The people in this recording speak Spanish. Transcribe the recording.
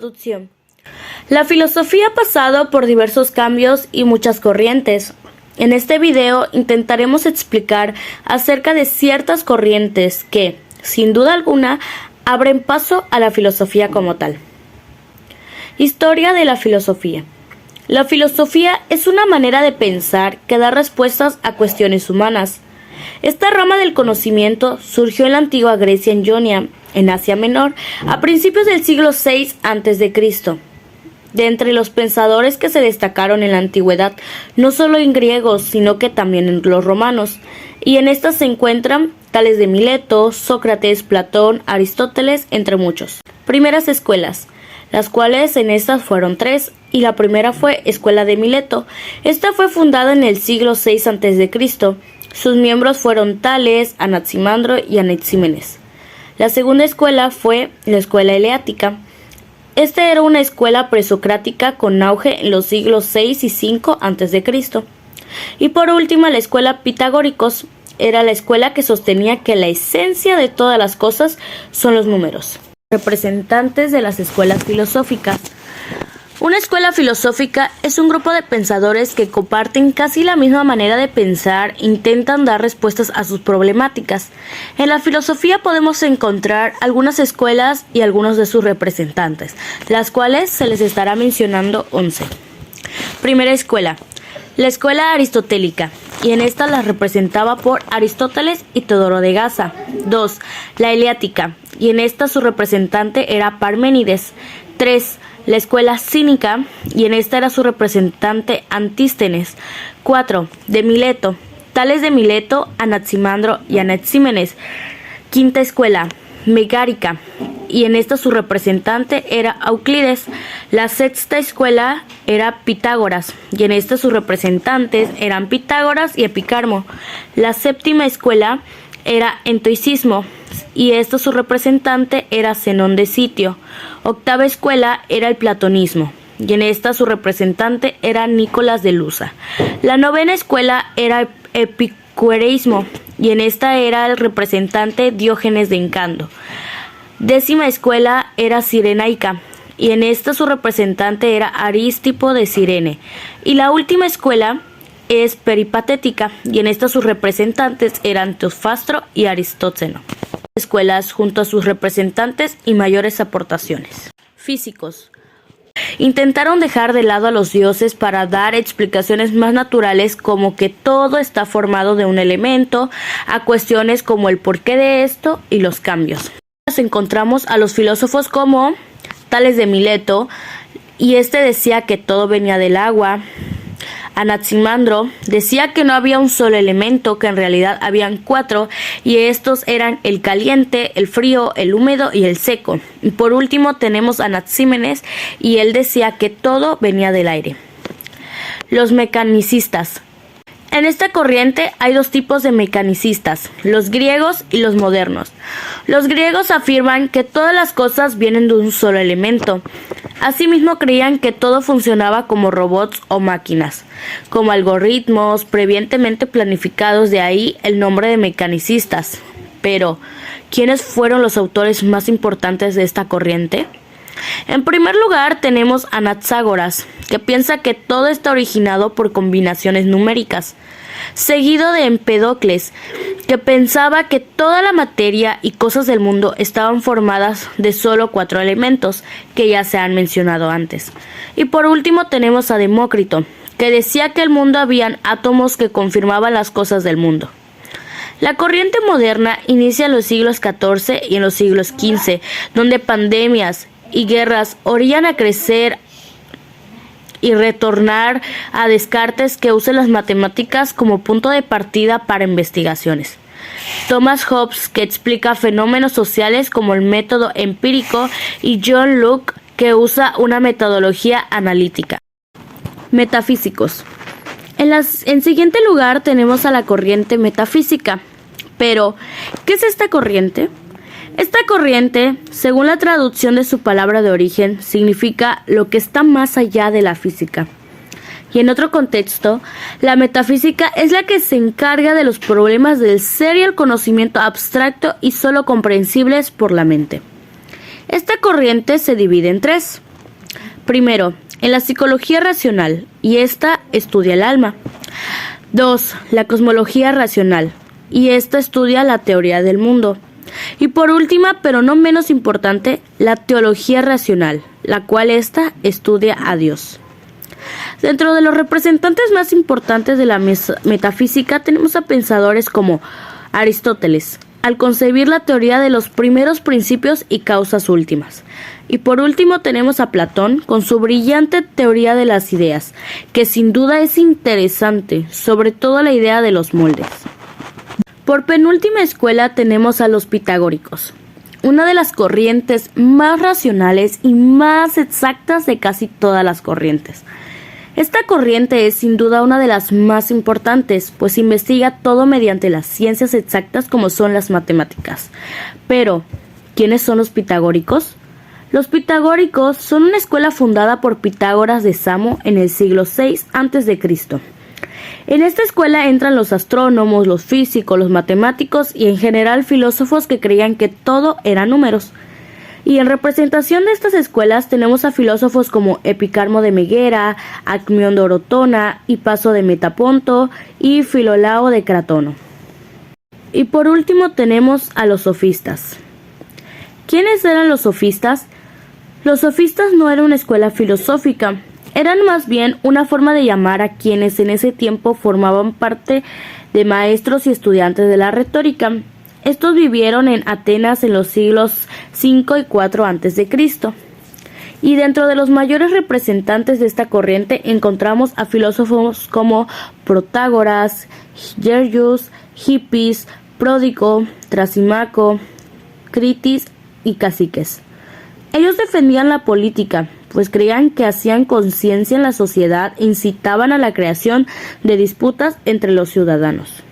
Introducción. La filosofía ha pasado por diversos cambios y muchas corrientes. En este video intentaremos explicar acerca de ciertas corrientes que, sin duda alguna, abren paso a la filosofía como tal. Historia de la filosofía. La filosofía es una manera de pensar que da respuestas a cuestiones humanas. Esta rama del conocimiento surgió en la antigua Grecia en Ionia, en Asia Menor, a principios del siglo VI a.C. De entre los pensadores que se destacaron en la antigüedad, no solo en griegos, sino que también en los romanos, y en estas se encuentran tales de Mileto, Sócrates, Platón, Aristóteles, entre muchos. Primeras escuelas, las cuales en estas fueron tres, y la primera fue Escuela de Mileto. Esta fue fundada en el siglo VI a.C. Sus miembros fueron Tales, Anaximandro y Anaxímenes. La segunda escuela fue la Escuela Eleática. Esta era una escuela presocrática con auge en los siglos VI y V a.C. Y por último, la escuela Pitagóricos era la escuela que sostenía que la esencia de todas las cosas son los números. Representantes de las escuelas filosóficas. Una escuela filosófica es un grupo de pensadores que comparten casi la misma manera de pensar, intentan dar respuestas a sus problemáticas. En la filosofía podemos encontrar algunas escuelas y algunos de sus representantes, las cuales se les estará mencionando 11. Primera escuela, la escuela aristotélica, y en esta la representaba por Aristóteles y Teodoro de Gaza. 2. La eleática, y en esta su representante era Parménides. 3. La escuela cínica, y en esta era su representante Antístenes. 4. De Mileto, Tales de Mileto, Anaximandro y Anaxímenes. Quinta escuela, megárica, y en esta su representante era Euclides. La sexta escuela era Pitágoras, y en esta sus representantes eran Pitágoras y Epicarmo. La séptima escuela era entoicismo, y esta su representante era Zenón de Sitio. Octava escuela era el platonismo, y en esta su representante era Nicolás de Lusa. La novena escuela era el epicureísmo, y en esta era el representante Diógenes de Encando. Décima escuela era cirenaica, y en esta su representante era Arístipo de Cirene. Y la última escuela es peripatética, y en esta sus representantes eran Teofrastro y Aristóxeno. Escuelas junto a sus representantes y mayores aportaciones. Físicos. Intentaron dejar de lado a los dioses para dar explicaciones más naturales, como que todo está formado de un elemento, a cuestiones como el porqué de esto y los cambios. Nos encontramos a los filósofos como Tales de Mileto, y este decía que todo venía del agua. Anaximandro decía que no había un solo elemento, que en realidad habían 4, y estos eran el caliente, el frío, el húmedo y el seco. Y por último tenemos a Anaxímenes, y él decía que todo venía del aire. Los mecanicistas. En esta corriente hay dos tipos de mecanicistas, los griegos y los modernos. Los griegos afirman que todas las cosas vienen de un solo elemento. Asimismo creían que todo funcionaba como robots o máquinas, como algoritmos previamente planificados, de ahí el nombre de mecanicistas. Pero, ¿quiénes fueron los autores más importantes de esta corriente? En primer lugar tenemos a Anaxágoras, que piensa que todo está originado por combinaciones numéricas, seguido de Empedocles, que pensaba que toda la materia y cosas del mundo estaban formadas de solo 4 elementos, que ya se han mencionado antes. Y por último tenemos a Demócrito, que decía que el mundo habían átomos que confirmaban las cosas del mundo. La corriente moderna inicia en los siglos XIV y en los siglos XV, donde pandemias y guerras orillan a crecer y retornar a Descartes, que usa las matemáticas como punto de partida para investigaciones. Thomas Hobbes, que explica fenómenos sociales como el método empírico, y John Locke, que usa una metodología analítica. Metafísicos. En siguiente lugar tenemos a la corriente metafísica. Pero, ¿qué es esta corriente? Esta corriente, según la traducción de su palabra de origen, significa lo que está más allá de la física. Y en otro contexto, la metafísica es la que se encarga de los problemas del ser y el conocimiento abstracto y solo comprensibles por la mente. Esta corriente se divide en tres. Primero, en la psicología racional, y esta estudia el alma. 2. La cosmología racional, y esta estudia la teoría del mundo. Y por última, pero no menos importante, la teología racional, la cual esta estudia a Dios. Dentro de los representantes más importantes de la metafísica tenemos a pensadores como Aristóteles, al concebir la teoría de los primeros principios y causas últimas. Y por último tenemos a Platón con su brillante teoría de las ideas, que sin duda es interesante, sobre todo la idea de los moldes. Por penúltima escuela tenemos a los pitagóricos, una de las corrientes más racionales y más exactas de casi todas las corrientes. Esta corriente es sin duda una de las más importantes, pues investiga todo mediante las ciencias exactas como son las matemáticas. Pero, ¿quiénes son los pitagóricos? Los pitagóricos son una escuela fundada por Pitágoras de Samo en el siglo VI a.C. En esta escuela entran los astrónomos, los físicos, los matemáticos y en general filósofos que creían que todo eran números. Y en representación de estas escuelas tenemos a filósofos como Epicarmo de Megera, Acmión de Orotona, Hipaso de Metaponto y Filolao de Cratono. Y por último tenemos a los sofistas. ¿Quiénes eran los sofistas? Los sofistas no eran una escuela filosófica, eran más bien una forma de llamar a quienes en ese tiempo formaban parte de maestros y estudiantes de la retórica. Estos vivieron en Atenas en los siglos V y IV a.C. Y dentro de los mayores representantes de esta corriente encontramos a filósofos como Protágoras, Gorgias, Hippias, Pródico, Trasimaco, Critis y Caciques. Ellos defendían la política, pues creían que hacían conciencia en la sociedad e incitaban a la creación de disputas entre los ciudadanos.